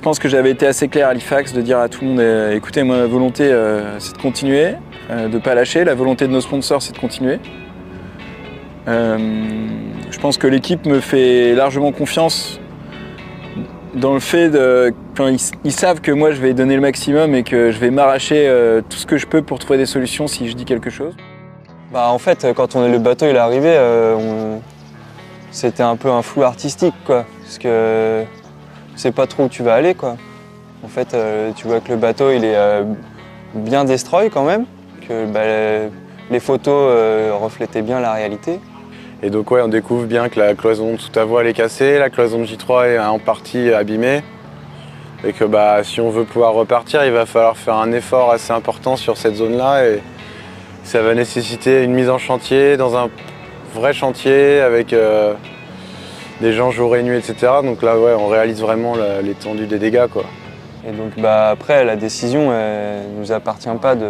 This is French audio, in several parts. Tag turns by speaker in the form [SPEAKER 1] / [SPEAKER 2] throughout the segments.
[SPEAKER 1] pense que j'avais été assez clair à Halifax de dire à tout le monde écoutez, moi, ma volonté, c'est de continuer, de ne pas lâcher. La volonté de nos sponsors, c'est de continuer. Je pense que l'équipe me fait largement confiance dans le fait ils savent que moi, je vais donner le maximum et que je vais m'arracher tout ce que je peux pour trouver des solutions si je dis quelque chose.
[SPEAKER 2] En fait, quand le bateau il est arrivé, c'était un peu un flou artistique, quoi. Parce que tu sais pas trop où tu vas aller, quoi. En fait, tu vois que le bateau il est bien destroy quand même, que les photos reflétaient bien la réalité.
[SPEAKER 3] Et donc ouais, on découvre bien que la cloison de sous à voile est cassée, la cloison de J3 est en partie abîmée. Et que si on veut pouvoir repartir, il va falloir faire un effort assez important sur cette zone-là. Et ça va nécessiter une mise en chantier, dans un vrai chantier, avec des gens jour et nuit, etc. Donc là, ouais, on réalise vraiment l'étendue des dégâts, quoi.
[SPEAKER 2] Et donc après, la décision ne nous appartient pas de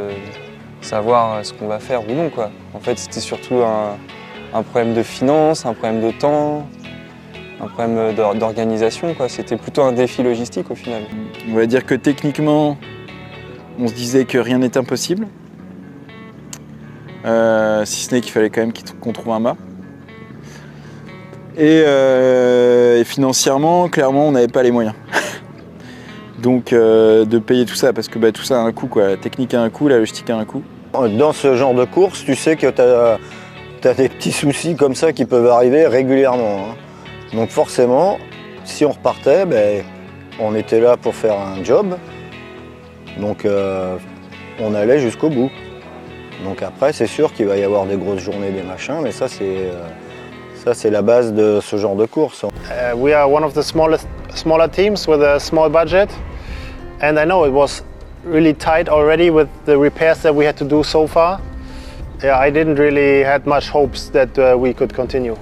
[SPEAKER 2] savoir ce qu'on va faire ou non, quoi. En fait, c'était surtout un problème de finances, un problème de temps, un problème d'organisation, quoi. C'était plutôt un défi logistique au final.
[SPEAKER 1] On va dire que techniquement, on se disait que rien n'est impossible. Si ce n'est qu'il fallait quand même qu'on trouve un mât. Et financièrement, clairement, on n'avait pas les moyens. Donc de payer tout ça, parce que tout ça a un coût, quoi. La technique a un coût, la logistique a un coût.
[SPEAKER 4] Dans ce genre de course, tu sais que tu as des petits soucis comme ça qui peuvent arriver régulièrement, hein. Donc forcément, si on repartait, on était là pour faire un job. Donc on allait jusqu'au bout. Donc après, c'est sûr qu'il va y avoir des grosses journées, des machins, mais ça c'est la base de ce genre de course.
[SPEAKER 5] We are one of the smaller teams with a small budget, and I know it was really tight already with the repairs that we had to do so far. Yeah, I didn't really had much hopes that we could continue.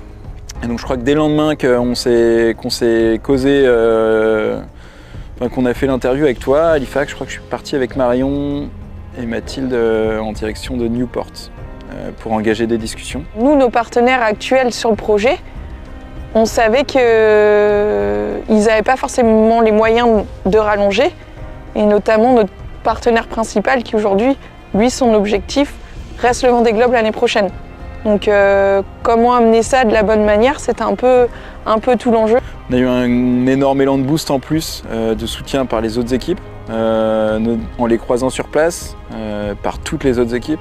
[SPEAKER 1] Et donc je crois que dès le lendemain qu'on s'est causé, qu'on a fait l'interview avec toi à Halifax, je crois que je suis parti avec Marion et Mathilde en direction de Newport pour engager des discussions.
[SPEAKER 6] Nous, nos partenaires actuels sur le projet, on savait qu'ils n'avaient pas forcément les moyens de rallonger, et notamment notre partenaire principal qui aujourd'hui, lui, son objectif reste le Vendée Globe l'année prochaine. Donc comment amener ça de la bonne manière, c'était un peu tout l'enjeu.
[SPEAKER 1] On a eu un énorme élan de boost en plus de soutien par les autres équipes, en les croisant sur place, par toutes les autres équipes.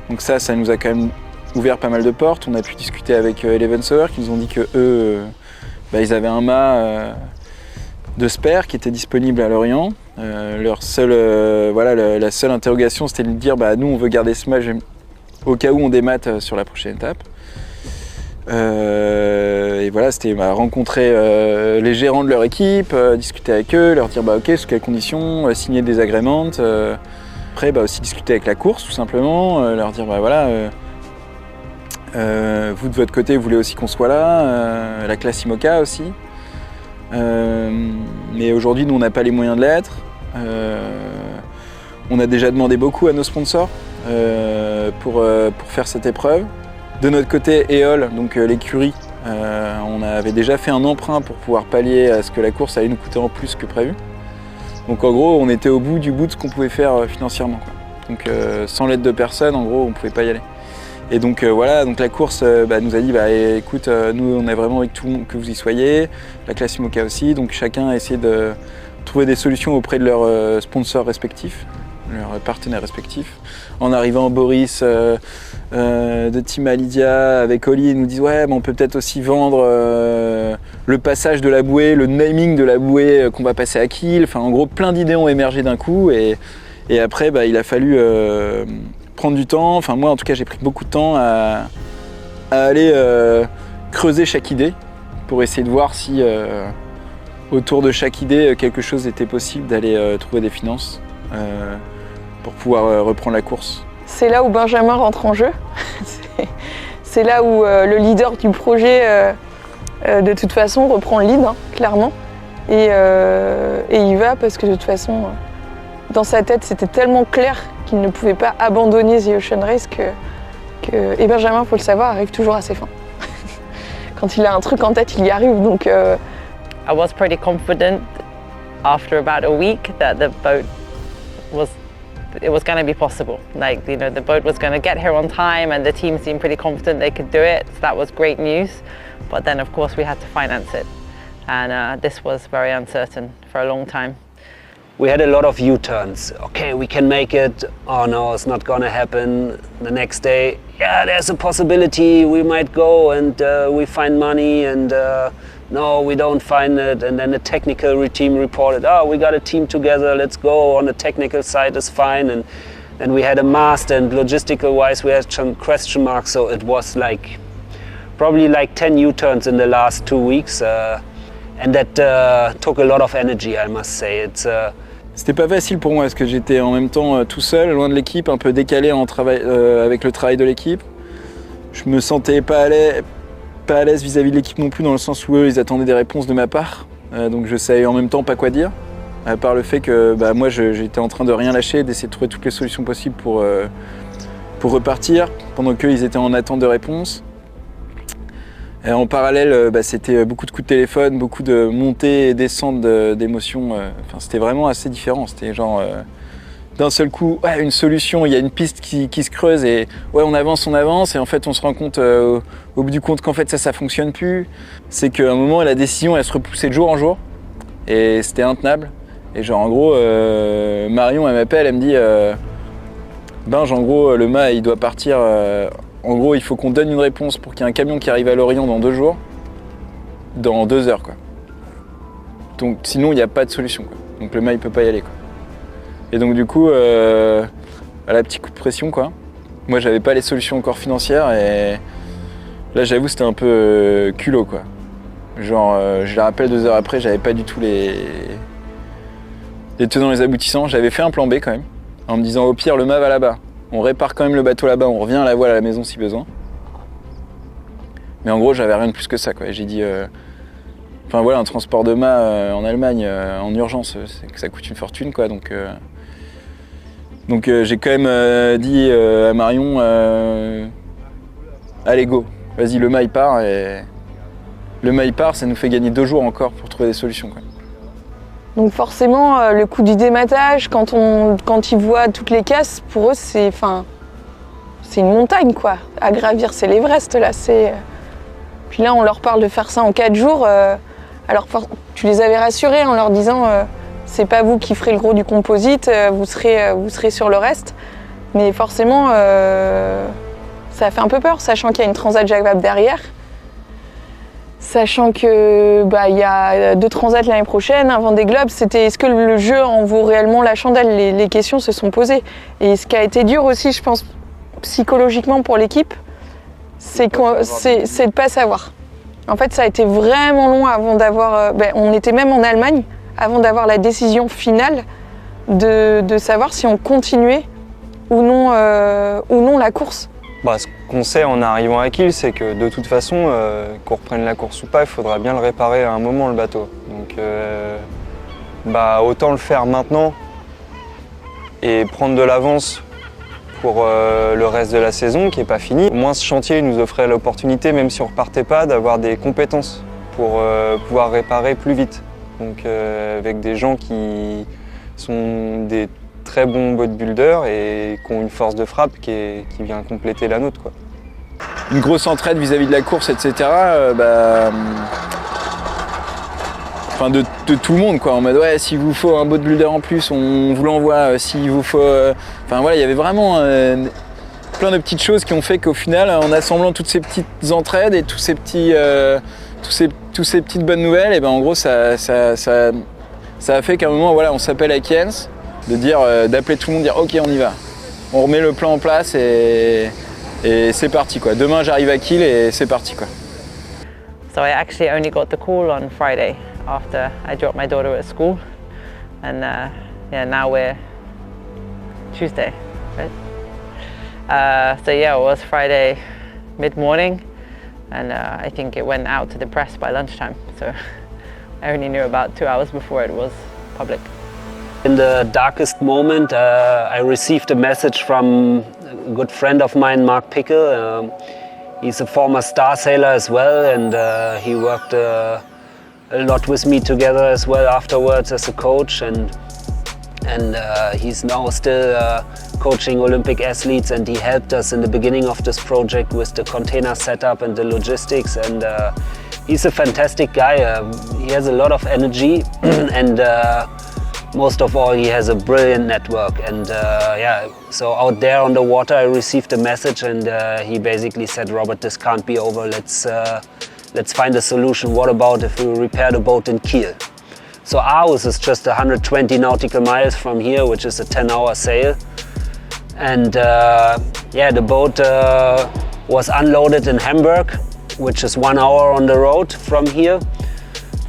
[SPEAKER 1] Donc ça nous a quand même ouvert pas mal de portes. On a pu discuter avec Eleven Sower qui nous ont dit que eux, ils avaient un mât de spare qui était disponible à Lorient. La seule interrogation, c'était de dire nous on veut garder ce mât au cas où on démate sur la prochaine étape. Et voilà, c'était rencontrer les gérants de leur équipe, discuter avec eux, leur dire ok, sous quelles conditions, signer des agréments. Après aussi discuter avec la course tout simplement, leur dire vous de votre côté vous voulez aussi qu'on soit là, la classe IMOCA aussi. Mais aujourd'hui nous on n'a pas les moyens de l'être. On a déjà demandé beaucoup à nos sponsors pour faire cette épreuve. De notre côté, EOL, donc l'écurie, on avait déjà fait un emprunt pour pouvoir pallier à ce que la course allait nous coûter en plus que prévu. Donc en gros, on était au bout de ce qu'on pouvait faire financièrement, quoi. Donc sans l'aide de personne, en gros, on ne pouvait pas y aller. Et donc donc la course nous a dit écoute, nous on a vraiment envie que vous y soyez, la classe IMOCA aussi, donc chacun a essayé de trouver des solutions auprès de leurs sponsors respectifs, leurs partenaires respectifs. En arrivant, Boris de Team Alidia avec Oli, ils nous disent on peut peut-être aussi vendre le passage de la bouée, le naming de la bouée qu'on va passer à Kiel. Enfin, en gros, plein d'idées ont émergé d'un coup et après, il a fallu prendre du temps. Enfin, moi, en tout cas, j'ai pris beaucoup de temps à aller creuser chaque idée pour essayer de voir si autour de chaque idée, quelque chose était possible d'aller trouver des finances pour pouvoir reprendre la course.
[SPEAKER 6] C'est là où Benjamin rentre en jeu. C'est là où le leader du projet, de toute façon, reprend le lead, clairement. Et il va parce que de toute façon, dans sa tête, c'était tellement clair qu'il ne pouvait pas abandonner The Ocean Race et Benjamin, faut le savoir, arrive toujours à ses fins. Quand il a un truc en tête, il y arrive. Donc,
[SPEAKER 7] I was pretty confident after about a week that the boat was going to be possible. Like, you know, the boat was going to get here on time, and the team seemed pretty confident they could do it. So that was great news. But then, of course, we had to finance it, and this was very uncertain for a long time.
[SPEAKER 8] We had a lot of U-turns. Okay, we can make it. Oh no, it's not gonna happen. The next day, yeah, there's a possibility we might go, and we find money, and no, we don't find it. And then the technical team reported, oh, we got a team together, let's go. On the technical side is fine. And then we had a mast, and logistical wise we had some question marks. So it was like probably like 10 U-turns in the last 2 weeks, and that took a lot of energy, I must say.
[SPEAKER 1] C'était pas facile pour moi parce que j'étais en même temps tout seul, loin de l'équipe, un peu décalé avec le travail de l'équipe. Je me sentais pas à l'aise vis-à-vis de l'équipe non plus, dans le sens où eux ils attendaient des réponses de ma part. Donc je savais en même temps pas quoi dire, à part le fait que moi j'étais en train de rien lâcher, d'essayer de trouver toutes les solutions possibles pour repartir, pendant qu'eux ils étaient en attente de réponses. Et en parallèle, c'était beaucoup de coups de téléphone, beaucoup de montées et descentes d'émotions. C'était vraiment assez différent. C'était genre d'un seul coup, ouais, une solution, il y a une piste qui se creuse et ouais, on avance, et en fait on se rend compte au bout du compte qu'en fait ça fonctionne plus. C'est qu'à un moment la décision elle se repoussait de jour en jour et c'était intenable. Et genre en gros, Marion elle m'appelle, elle me dit Binge, en gros le mât il doit partir. En gros, il faut qu'on donne une réponse pour qu'il y ait un camion qui arrive à Lorient dans 2 jours, dans 2 heures, quoi. Donc, sinon, il n'y a pas de solution, quoi. Donc, le mât, il peut pas y aller, quoi. Et donc, du coup, à la petite coup de pression, quoi. Moi, j'avais pas les solutions encore financières et là, j'avoue, c'était un peu culot, quoi. Genre, je les rappelle 2 heures après, j'avais pas du tout les tenants, les aboutissants. J'avais fait un plan B, quand même, en me disant, au pire, le mât va là-bas. On répare quand même le bateau là-bas, on revient à la voile à la maison si besoin. Mais en gros, j'avais rien de plus que ça, quoi. Et j'ai dit, enfin voilà, un transport de mât en Allemagne en urgence, ça coûte une fortune, quoi. Donc j'ai quand même dit à Marion, allez go, vas-y, le mât il part, et le mât il part, ça nous fait gagner 2 jours encore pour trouver des solutions, quoi.
[SPEAKER 6] Donc forcément, le coût du dématage, quand ils voient toutes les casses, pour eux, c'est une montagne, quoi. À gravir, c'est l'Everest, là. Puis là, on leur parle de faire ça en 4 jours. Alors, tu les avais rassurés en leur disant c'est pas vous qui ferez le gros du composite, vous serez sur le reste. Mais forcément, ça a fait un peu peur, sachant qu'il y a une Transat Jacques Vabre derrière. Sachant que il y a 2 transats l'année prochaine, un Vendée Globe, c'était est-ce que le jeu en vaut réellement la chandelle? Les questions se sont posées. Et ce qui a été dur aussi, je pense, psychologiquement pour l'équipe, c'est de pas savoir. En fait, ça a été vraiment long avant d'avoir... on était même en Allemagne, avant d'avoir la décision finale de savoir si on continuait ou non la course.
[SPEAKER 2] Ce qu'on sait en arrivant à Kiel, c'est que de toute façon, qu'on reprenne la course ou pas, il faudra bien le réparer à un moment, le bateau. Donc autant le faire maintenant et prendre de l'avance pour le reste de la saison qui n'est pas fini. Au moins ce chantier nous offrait l'opportunité, même si on ne repartait pas, d'avoir des compétences pour pouvoir réparer plus vite. Donc avec des gens qui sont des très bons bodybuilders et qui ont une force de frappe qui vient compléter la nôtre, quoi.
[SPEAKER 1] Une grosse entraide vis-à-vis de la course, etc. De tout le monde, quoi, en mode ouais, s'il vous faut un bodybuilder en plus, on vous l'envoie, s'il vous faut... il y avait vraiment plein de petites choses qui ont fait qu'au final, en assemblant toutes ces petites entraides et tous ces petites bonnes nouvelles, en gros ça a fait qu'à un moment, voilà, on s'appelle à Kiens, d'appeler tout le monde, dire ok, on y va. On remet le plan en place et c'est parti, quoi. Demain j'arrive à Kiel et c'est parti, quoi.
[SPEAKER 7] So I actually only got the call on Friday after I dropped my daughter at school, and now we're Tuesday, right? It was Friday mid-morning, and I think it went out to the press by lunchtime. So I only knew about 2 hours before it was public.
[SPEAKER 8] In the darkest moment, I received a message from a good friend of mine, Mark Pickle. He's a former star sailor as well, and he worked a lot with me together as well afterwards as a coach, and he's now still coaching Olympic athletes, and he helped us in the beginning of this project with the container setup and the logistics, and he's a fantastic guy. He has a lot of energy and most of all he has a brilliant network, and yeah, so out there on the water I received a message, and he basically said, Robert, this can't be over, let's find a solution. What about if we repair the boat in Kiel? So Aarhus is just 120 nautical miles from here, which is a 10-hour sail. And yeah, the boat was unloaded in Hamburg, which is 1 hour on the road from here.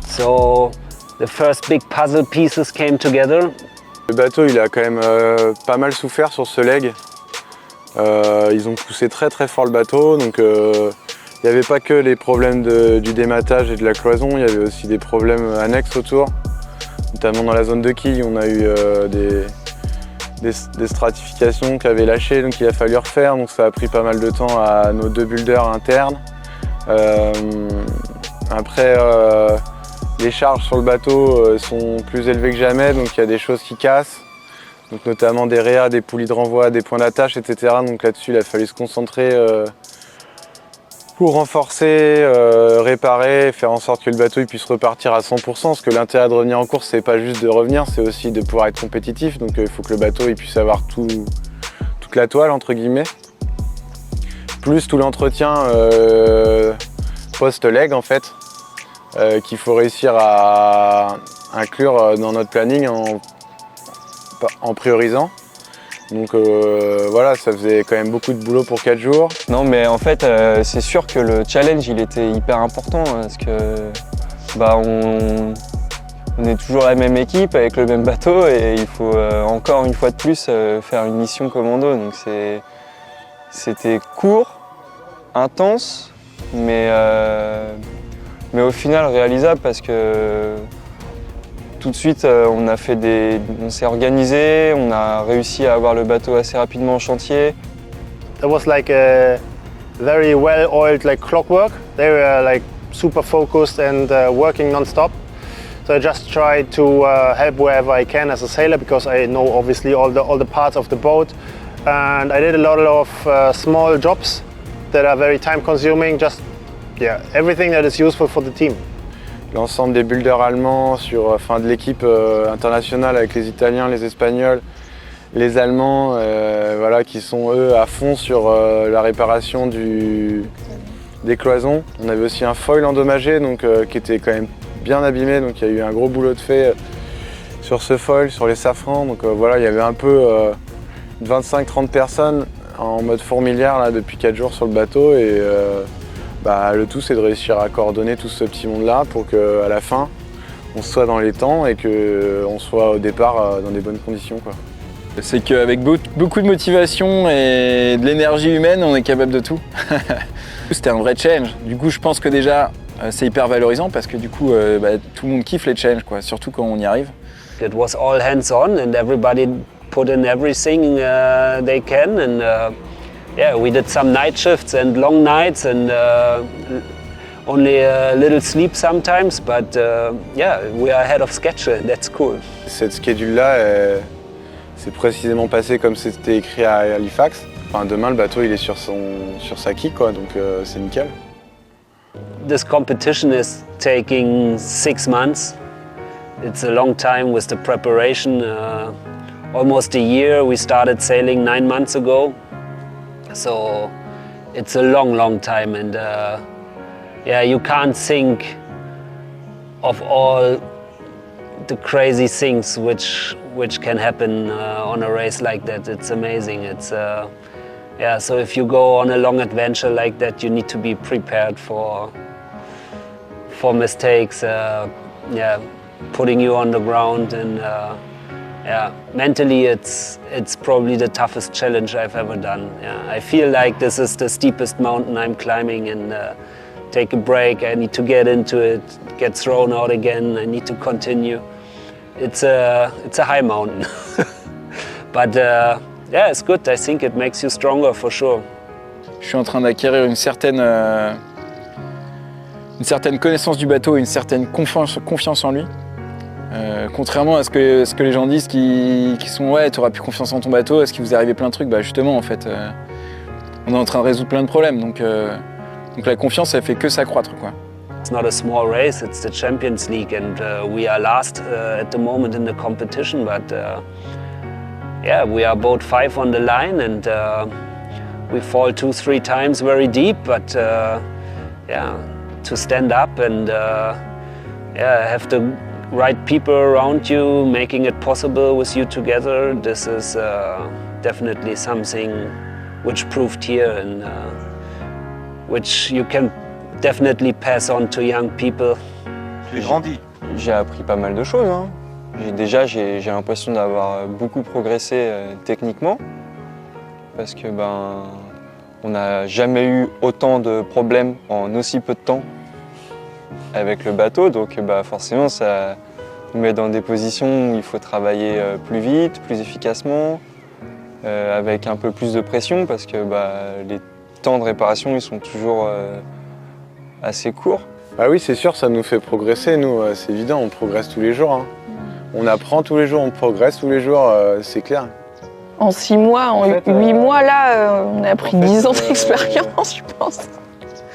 [SPEAKER 8] So the first big puzzle pieces came together.
[SPEAKER 3] Le bateau, il a quand même pas mal souffert sur ce leg. Ils ont poussé très fort le bateau, donc il n'y avait pas que les problèmes du dématage et de la cloison, il y avait aussi des problèmes annexes autour. Notamment dans la zone de quille, on a eu des stratifications qui avaient lâché, donc il a fallu refaire, donc ça a pris pas mal de temps à nos 2 builders internes. Après, les charges sur le bateau sont plus élevées que jamais, donc il y a des choses qui cassent, donc notamment des réas, des poulies de renvoi, des points d'attache, etc. Donc là-dessus, il a fallu se concentrer pour renforcer, réparer, faire en sorte que le bateau puisse repartir à 100%, parce que l'intérêt de revenir en course, c'est pas juste de revenir, c'est aussi de pouvoir être compétitif, donc il faut que le bateau puisse avoir toute la toile, entre guillemets, plus tout l'entretien post-leg, en fait, qu'il faut réussir à inclure dans notre planning en priorisant. Donc voilà, ça faisait quand même beaucoup de boulot pour 4 jours.
[SPEAKER 2] Non, mais en fait, c'est sûr que le challenge, il était hyper important parce que bah, on est toujours la même équipe avec le même bateau et il faut encore une fois de plus faire une mission commando. Donc c'était court, intense, mais au final réalisable parce que tout de suite, on s'est organisé, on a réussi à avoir le bateau assez rapidement en chantier.
[SPEAKER 5] It was like a very well-oiled like clockwork. They were like super focused and working non-stop. So I just tried to help wherever I can as a sailor, because I know obviously all the parts of the boat. And I did a lot of small jobs that are very time-consuming. Just everything that is useful for the team.
[SPEAKER 3] L'ensemble des builders allemands, de l'équipe internationale avec les Italiens, les Espagnols, les Allemands, voilà, qui sont eux à fond sur la réparation des cloisons. On avait aussi un foil endommagé, donc, qui était quand même bien abîmé, donc il y a eu un gros boulot de fait sur ce foil, sur les safrans. Donc voilà, il y avait un peu 25-30 personnes en mode fourmilière là, depuis 4 jours sur le bateau. Et, le tout, c'est de réussir à coordonner tout ce petit monde-là pour qu'à la fin, on soit dans les temps et qu'on soit au départ dans des bonnes conditions, quoi.
[SPEAKER 1] C'est qu'avec beaucoup de motivation et de l'énergie humaine, on est capable de tout. C'était un vrai challenge. Du coup, je pense que déjà, c'est hyper valorisant parce que du coup, tout le monde kiffe les challenges, quoi, surtout quand on y arrive.
[SPEAKER 8] It was all hands-on and everybody put in everything they can, and yeah, we did some night shifts and long nights and only a little sleep sometimes, but yeah, we are ahead of schedule, that's cool.
[SPEAKER 3] Cette schedule-là, c'est précisément passé comme c'était écrit à Halifax. Enfin, demain, le bateau il est sur sa quille, quoi, donc c'est nickel.
[SPEAKER 8] This competition is taking 6 months. It's a long time with the preparation. Almost a year. We started sailing 9 months ago. So it's a long time, and yeah, you can't think of all the crazy things which can happen on a race like that. It's amazing. It's yeah. So if you go on a long adventure like that, you need to be prepared for mistakes. Yeah, putting you on the ground, and yeah, mentally it's probably the toughest challenge I've ever done. Yeah, I feel like this is the steepest mountain I'm climbing, and take a break, I need to get into it, get thrown out again, I need to continue. It's a high mountain. But yeah, it's good. I think it makes you stronger for sure.
[SPEAKER 1] Je suis en train d'acquérir une certaine une certaine connaissance du bateau et une certaine confiance en lui. Contrairement à ce que les gens disent qui sont ouais, tu auras plus confiance en ton bateau, est-ce qu'il vous est arrivé plein de trucs? Bah justement en fait, on est en train de résoudre plein de problèmes, donc la confiance elle fait que s'accroître quoi.
[SPEAKER 8] It's not a small race, it's the Champions League and we are last at the moment in the competition, but yeah, we are both 5 on the line and we fall 2-3 times very deep, but yeah, to stand up and yeah, have the right people around you, making it possible with you together, this is definitely something which proved here and which you can definitely pass on to young people.
[SPEAKER 2] J'ai grandi. J'ai appris pas mal de choses. Hein. J'ai l'impression d'avoir beaucoup progressé techniquement parce que on n'a jamais eu autant de problèmes en aussi peu de temps avec le bateau, donc forcément ça nous met dans des positions où il faut travailler plus vite, plus efficacement, avec un peu plus de pression parce que les temps de réparation ils sont toujours assez courts.
[SPEAKER 3] Ah oui, c'est sûr, ça nous fait progresser, nous, c'est évident, on progresse tous les jours. Hein. On apprend tous les jours, on progresse tous les jours, c'est clair.
[SPEAKER 6] En 6 mois, en 8 mois, là, on a pris 10 ans d'expérience, je pense.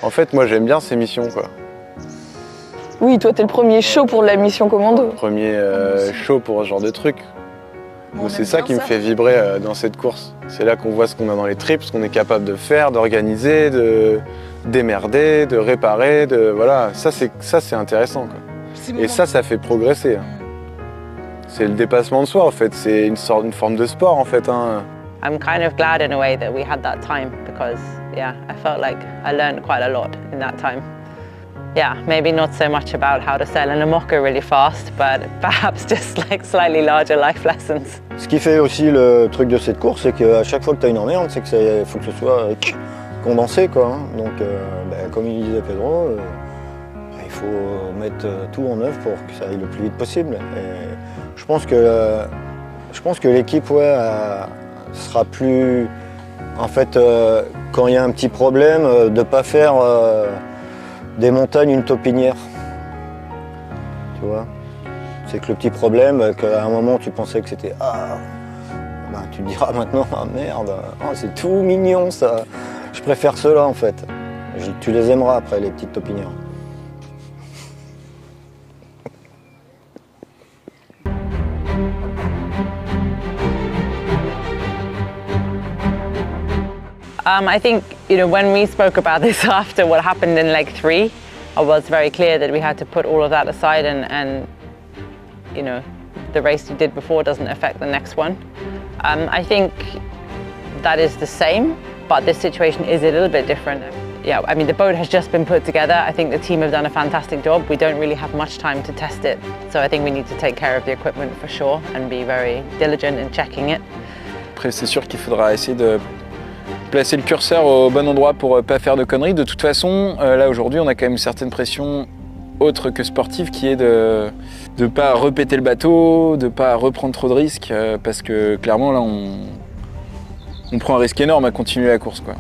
[SPEAKER 3] En fait, moi, j'aime bien ces missions, quoi.
[SPEAKER 6] Oui, toi, t'es le premier chaud pour la mission commando.
[SPEAKER 3] Premier chaud pour ce genre de truc. C'est ça qui me fait vibrer dans cette course. C'est là qu'on voit ce qu'on a dans les tripes, ce qu'on est capable de faire, d'organiser, de démerder, de réparer, voilà. Ça, c'est intéressant, quoi. Et ça fait progresser. Hein. C'est le dépassement de soi, en fait. C'est une forme de sport, en fait. Hein.
[SPEAKER 7] I'm kind of glad in a way that we had that time because, yeah, I felt like I learned quite a lot in that time. Yeah, maybe not so much about how to sail in a mocha really fast, but perhaps just like slightly larger life lessons.
[SPEAKER 4] Ce qui fait aussi le truc de cette course, c'est qu'à chaque fois que tu as une emmerde, c'est qu'il faut que ce soit condensé, quoi. Hein. Donc, comme il disait Pedro, il faut mettre tout en œuvre pour que ça aille le plus vite possible. Et je pense que l'équipe sera plus... En fait, quand il y a un petit problème, de ne pas faire des montagnes une taupinière. Tu vois? C'est que le petit problème, qu'à un moment tu pensais que c'était tu te diras maintenant, merde, c'est tout mignon ça. Je préfère ceux-là en fait. Tu les aimeras après, les petites taupinières.
[SPEAKER 7] I think, when we spoke about this after what happened in leg 3, I was very clear that we had to put all of that aside and the race you did before doesn't affect the next one. I think that is the same, but this situation is a little bit different. Yeah, I mean, the boat has just been put together. I think the team have done a fantastic job. We don't really have much time to test it. So I think we need to take care of the equipment for sure and be very diligent in checking it.
[SPEAKER 1] Après, c'est sûr qu'il faudra essayer de placer le curseur au bon endroit pour pas faire de conneries. De toute façon, là aujourd'hui, on a quand même une certaine pression autre que sportive qui est de ne pas repéter le bateau, de ne pas reprendre trop de risques, parce que clairement là on prend un risque énorme à continuer la course, quoi.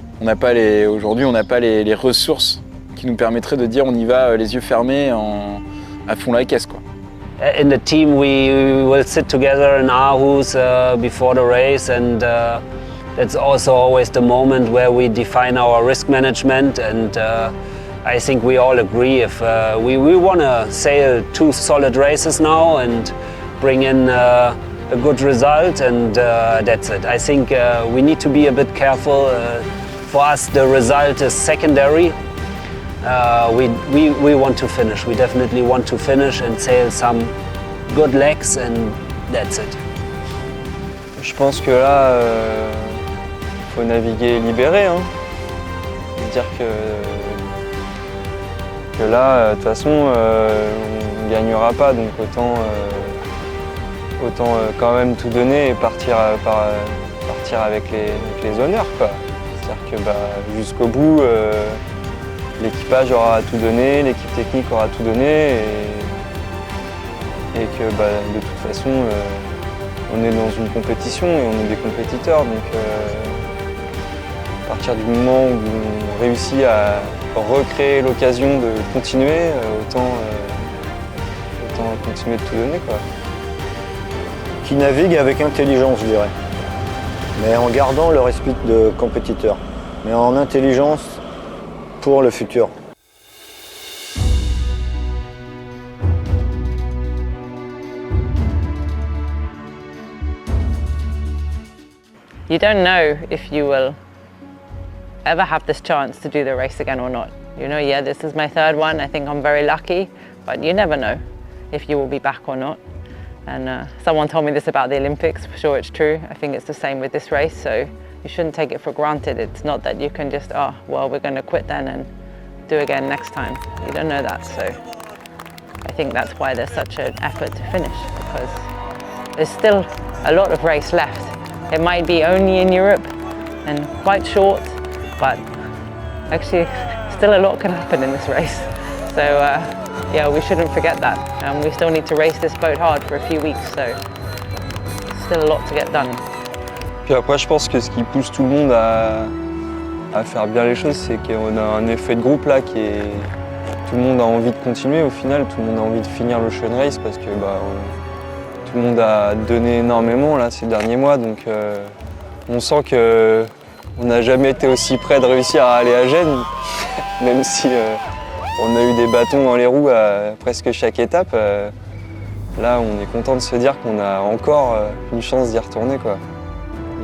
[SPEAKER 1] Aujourd'hui on n'a pas les ressources qui nous permettraient de dire on y va les yeux fermés à fond la caisse, quoi.
[SPEAKER 8] In the team we will sit together in Aarhus before the race and that's also always the moment where we define our risk management and I think we all agree if we want to sail 2 solid races now and bring in a good result and that's it. I think we need to be a bit careful. For us the result is secondary. We want to finish. We definitely want to finish and sail some good legs and that's it.
[SPEAKER 2] Je pense que là, faut naviguer libéré. Hein. Dire que là, de toute façon, on ne gagnera pas, donc autant quand même tout donner et partir avec les honneurs, quoi. C'est-à-dire que jusqu'au bout, l'équipage aura tout donné, l'équipe technique aura tout donné et que de toute façon, on est dans une compétition et on est des compétiteurs, donc à partir du moment où on réussit à recréer l'occasion de continuer, autant continuer de tout donner, quoi.
[SPEAKER 4] Qui navigue avec intelligence, je dirais. Mais en gardant leur esprit de compétiteur. Mais en intelligence pour le futur.
[SPEAKER 7] You don't know if you will ever have this chance to do the race again or not. You know, yeah, this is my third one. I think I'm very lucky, but you never know if you will be back or not. And someone told me this about the Olympics. For sure it's true. I think it's the same with this race, so you shouldn't take it for granted. It's not that you can just, oh, well, we're going to quit then and do again next time. You don't know that, so I think that's why there's such an effort to finish, because there's still a lot of race left. It might be only in Europe and quite short, but actually still a lot can happen in this race. So yeah, we shouldn't forget that. We still need to race this boat hard for a few weeks, so still a lot to get done.
[SPEAKER 2] Puis après, je pense que ce qui pousse tout le monde à faire bien les choses, c'est qu'on a un effet de groupe là qui est... Tout le monde a envie de continuer au final, tout le monde a envie de finir le Ocean Race parce que tout le monde a donné énormément là, ces derniers mois, donc on sent qu'on n'a jamais été aussi près de réussir à aller à Gênes, même si on a eu des bâtons dans les roues à presque chaque étape. Là, on est content de se dire qu'on a encore une chance d'y retourner, quoi,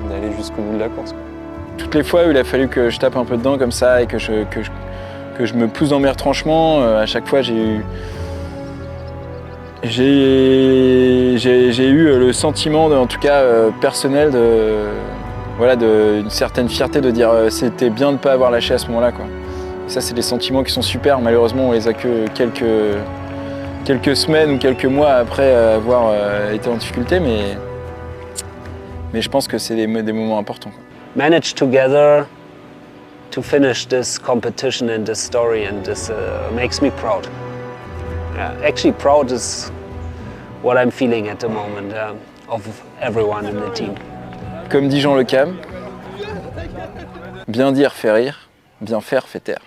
[SPEAKER 2] d'aller jusqu'au bout de la course, quoi.
[SPEAKER 1] Toutes les fois où il a fallu que je tape un peu dedans comme ça et que je me pousse dans mes retranchements, à chaque fois j'ai eu le sentiment, en tout cas personnel, d'une certaine fierté de dire c'était bien de ne pas avoir lâché à ce moment-là, quoi. Et ça, c'est des sentiments qui sont super. Malheureusement, on les a que quelques semaines ou quelques mois après avoir été en difficulté, mais je pense que c'est des moments importants, quoi.
[SPEAKER 8] Manage together to finish this competition and this story, and this makes me proud. Actually, proud is what I'm feeling at the moment of everyone in the team.
[SPEAKER 1] Comme dit Jean Le Cam, bien dire fait rire, bien faire fait taire.